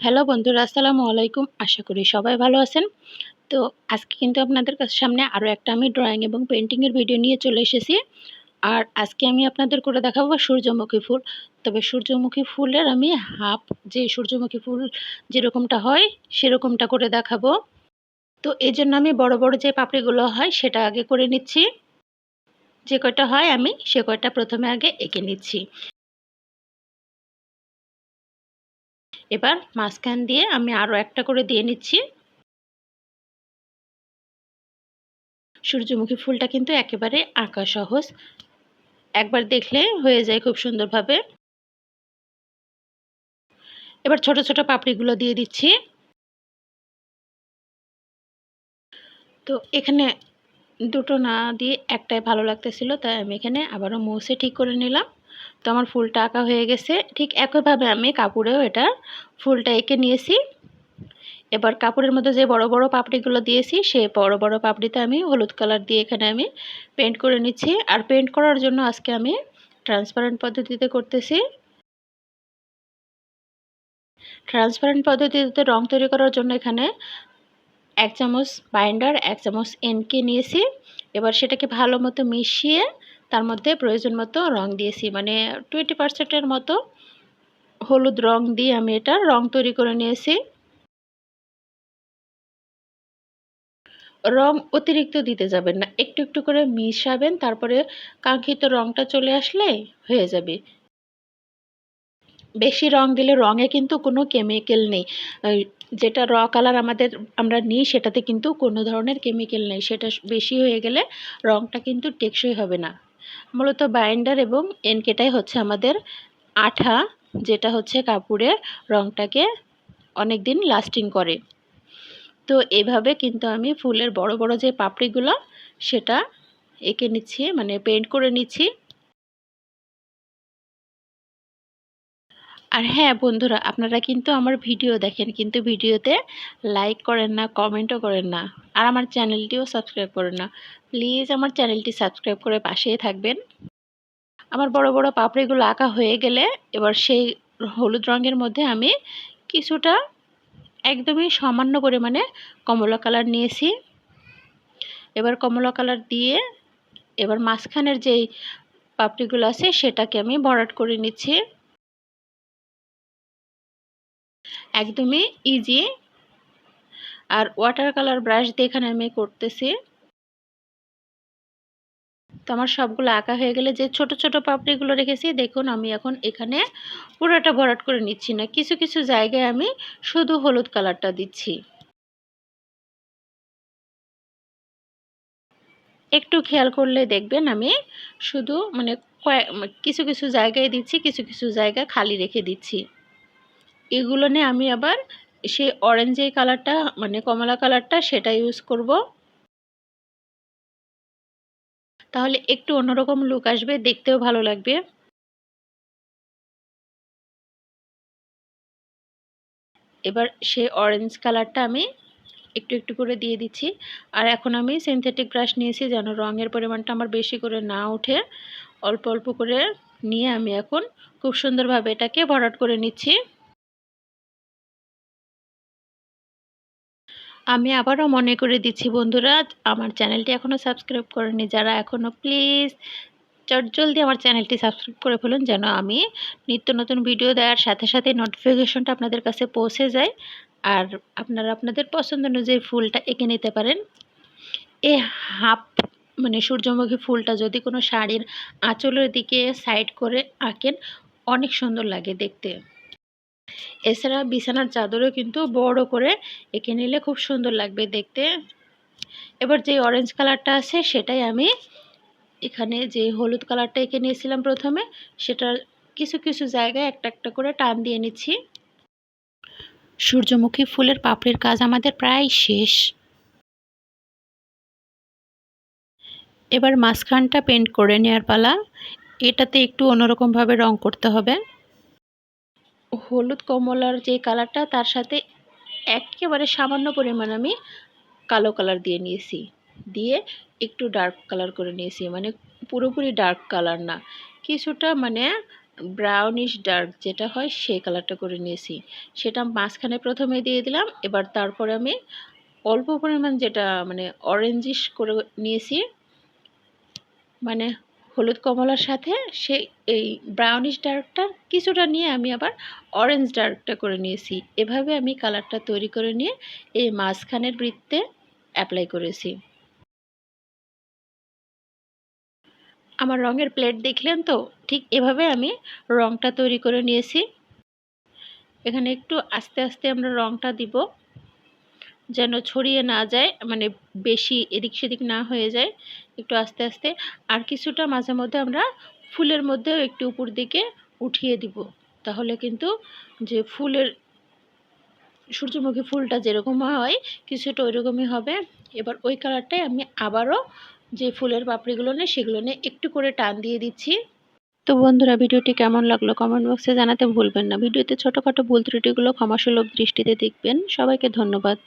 Hello বন্ধুরা, আসসালামু আলাইকুম। আশা করি সবাই ভালো আছেন। তো আজকে কিন্তু আপনাদের সামনে আরও একটা আমি ড্রয়িং এবং পেইন্টিংয়ের ভিডিও নিয়ে চলে এসেছি। আর আজকে আমি আপনাদের করে দেখাবো সূর্যমুখী ফুল। তবে সূর্যমুখী ফুলের আমি হাফ, যে সূর্যমুখী ফুল যেরকমটা হয় সেরকমটা করে দেখাবো। তো এজন্য আমি বড় বড় যে পাপড়িগুলো হয় সেটা আগে করে নিচ্ছি। যে কয়টা হয় আমি সে কয়টা প্রথমে আগে এঁকে নিচ্ছি। এবার মাঝখান দিয়ে আমি আরও একটা করে দিয়ে নিচ্ছি। সূর্যমুখী ফুলটা কিন্তু একেবারে আঁকা সহজ, একবার দেখলে হয়ে যায় খুব সুন্দরভাবে। এবার ছোট ছোট পাপড়িগুলো দিয়ে দিচ্ছি। তো এখানে দুটো না দিয়ে একটাই ভালো লাগতেছিল, তাই আমি এখানে আবারও মুছে ঠিক করে নিলাম। তো আমার ফুলটা আঁকা হয়ে গেছে। ঠিক একইভাবে আমি কাপড়েও এটা ফুলটা এঁকে নিয়েছি। এবার কাপড়ের মধ্যে যে বড় বড় পাপড়িগুলো দিয়েছি সেই বড় বড় পাপড়িতে আমি হলুদ কালার দিয়ে এখানে আমি পেইন্ট করে নিচ্ছি। আর পেইন্ট করার জন্য আজকে আমি ট্রান্সপারেন্ট পদ্ধতিতে করতেছি। ট্রান্সপারেন্ট পদ্ধতিতে রং তৈরি করার জন্য এখানে 1 চামচ বাইন্ডার, 1 চামচ এনকে নিয়েছি। এবার সেটাকে ভালো মতো মিশিয়ে তার মধ্যে প্রয়োজন মতো রং দিয়েছি, মানে 20% এর মতো হলুদ রং দিয়ে আমি এটা রং তৈরি করে নিয়েছি। রং অতিরিক্ত দিতে যাবেন না, একটু একটু করে মিশাবেন, তারপরে কাঙ্ক্ষিত রংটা চলে আসলে হয়ে যাবে। বেশি রং দিলে রঙে কিন্তু কোনো কেমিক্যাল নেই। যেটা কালার আমরা নিই সেটাতে কিন্তু কোনো ধরনের কেমিক্যাল নেই। সেটা বেশি হয়ে গেলে রংটা কিন্তু টেকসই হবে না। মূলত বাইন্ডার এবং এনকেটাই হচ্ছে আমাদের আঠা, যেটা হচ্ছে কাপড়ের রংটাকে অনেক দিন লাস্টিং করে। তো এভাবে কিন্তু আমি ফুলের বড় বড় যে পাপড়িগুলো সেটা এঁকে নিচ্ছি, মানে পেইন্ট করে নিচ্ছি। আর হ্যাঁ বন্ধুরা, আপনারা কিন্তু আমার ভিডিও দেখেন কিন্তু ভিডিওতে লাইক করেন না, কমেন্টও করেন না, আর আমার চ্যানেলটিও সাবস্ক্রাইব করেন না। প্লিজ আমার চ্যানেলটি সাবস্ক্রাইব করে পাশেই থাকবেন। আমার বড় বড় পাপড়িগুলো আঁকা হয়ে গেলে এবার সেই হলুদ রঙের মধ্যে আমি কিছুটা একদমই সামান্য পরিমাণে কমলা কালার নিয়েছি। এবার কমলা কালার দিয়ে এবার মাঝখানের যেই পাপড়িগুলো আছে সেটাকে আমি ভরাট করে নিচ্ছি। একদমই ইজি। আর ওয়াটার কালার ব্রাশ দিয়ে এখানে আমি করতেছি। তো আমার সবগুলো আঁকা হয়ে গেলে যে ছোট ছোট পাপড়িগুলো রেখেছি, দেখুন আমি এখন এখানে পুরোটা ভরাট করে নিচ্ছি না, কিছু কিছু জায়গায় আমি শুধু হলুদ কালারটা দিচ্ছি। একটু খেয়াল করলে দেখবেন আমি শুধু মানে কিছু কিছু জায়গায় দিচ্ছি, কিছু কিছু জায়গা খালি রেখে দিচ্ছি। এগুলো নিয়ে আমি আবার সেই অরেঞ্জ যে কালারটা, মানে কমলা কালারটা, সেটা ইউজ করব। তাহলে একটু অন্যরকম লুক আসবে, দেখতেও ভালো লাগবে। এবার সেই অরেঞ্জ কালারটা আমি একটু একটু করে দিয়ে দিচ্ছি। আর এখন আমি সিনথেটিক ব্রাশ নিয়েছি যেন রঙের পরিমাণটা আমার বেশি করে না ওঠে। অল্প অল্প করে নিয়ে আমি এখন খুব সুন্দরভাবে এটাকে ভরাট করে নিচ্ছি। আমি আবারও মনে করে দিচ্ছি বন্ধুরা, আমার চ্যানেলটি এখনও সাবস্ক্রাইব করেনি যারা, এখনও প্লিজ চটজলদি আমার চ্যানেলটি সাবস্ক্রাইব করে ফেলুন, যেন আমি নিত্য নতুন ভিডিও দেওয়ার সাথে সাথে নোটিফিকেশনটা আপনাদের কাছে পৌঁছে যায়। আর আপনারা আপনাদের পছন্দ অনুযায়ী ফুলটা এঁকে নিতে পারেন। এই হাফ, মানে সূর্যমুখী ফুলটা যদি কোনো শাড়ির আঁচলের দিকে সাইড করে আঁকেন, অনেক সুন্দর লাগে দেখতে। এছাড়া বিছানার চাদরেও কিন্তু বড় করে এঁকে নিলে খুব সুন্দর লাগবে দেখতে। এবার যে অরেঞ্জ কালারটা আছে সেটাই আমি এখানে যে হলুদ কালারটা এঁকে নিয়েছিলাম প্রথমে, সেটার কিছু কিছু জায়গায় একটা একটা করে টান দিয়ে নিচ্ছি। সূর্যমুখী ফুলের পাপড়ির কাজ আমাদের প্রায় শেষ। এবার মাঝখানটা পেইন্ট করে নেওয়ার পালা। এটাতে একটু অন্যরকমভাবে রং করতে হবে। হলুদ কমলার যে কালারটা তার সাথে একেবারে সামান্য পরিমাণ আমি কালো কালার দিয়ে নিয়েছি, দিয়ে একটু ডার্ক কালার করে নিয়েছি, মানে পুরোপুরি ডার্ক কালার না, কিছুটা মানে ব্রাউনিশ ডার্ক যেটা হয় সেই কালারটা করে নিয়েছি। সেটা মাঝখানে প্রথমে দিয়ে দিলাম। এবার তারপরে আমি অল্প পরিমাণ যেটা মানে অরেঞ্জিশ করে নিয়েছি, মানে হলুদ কমলার সাথে সেই এই ব্রাউনিশ ডার্কটা কিছুটা নিয়ে আমি আবার অরেঞ্জ ডার্কটা করে নিয়েছি। এভাবে আমি কালারটা তৈরি করে নিয়ে এই মাঝখানের বৃত্তে অ্যাপ্লাই করেছি। আমার রঙের প্লেট দেখলেন তো, ঠিক এভাবে আমি রঙটা তৈরি করে নিয়েছি। এখানে একটু আস্তে আস্তে আমরা রঙটা দিব, যেন ছড়িয়ে না যায়, মানে বেশি এদিক সেদিক না হয়ে যায়, একটু আস্তে আস্তে। আর কিছুটা মাঝে মধ্যে আমরা ফুলের মধ্যেও একটু উপর দিকে উঠিয়ে দিব, তাহলে কিন্তু যে ফুলের সূর্যমুখী ফুলটা যেরকম হয় কিছুটা ওইরকমই হবে। এবার ওই কালারটাই আমি আবারও যে ফুলের পাপড়িগুলো নেই সেগুলো নিয়ে একটু করে টান দিয়ে দিচ্ছি। তো বন্ধুরা, ভিডিওটি কেমন লাগলো কমেন্ট বক্সে জানাতে ভুলবেন না। ভিডিওতে ছোটোখাটো ভুল ত্রুটিগুলো ক্ষমাসুলভ দৃষ্টিতে দেখবেন। সবাইকে ধন্যবাদ।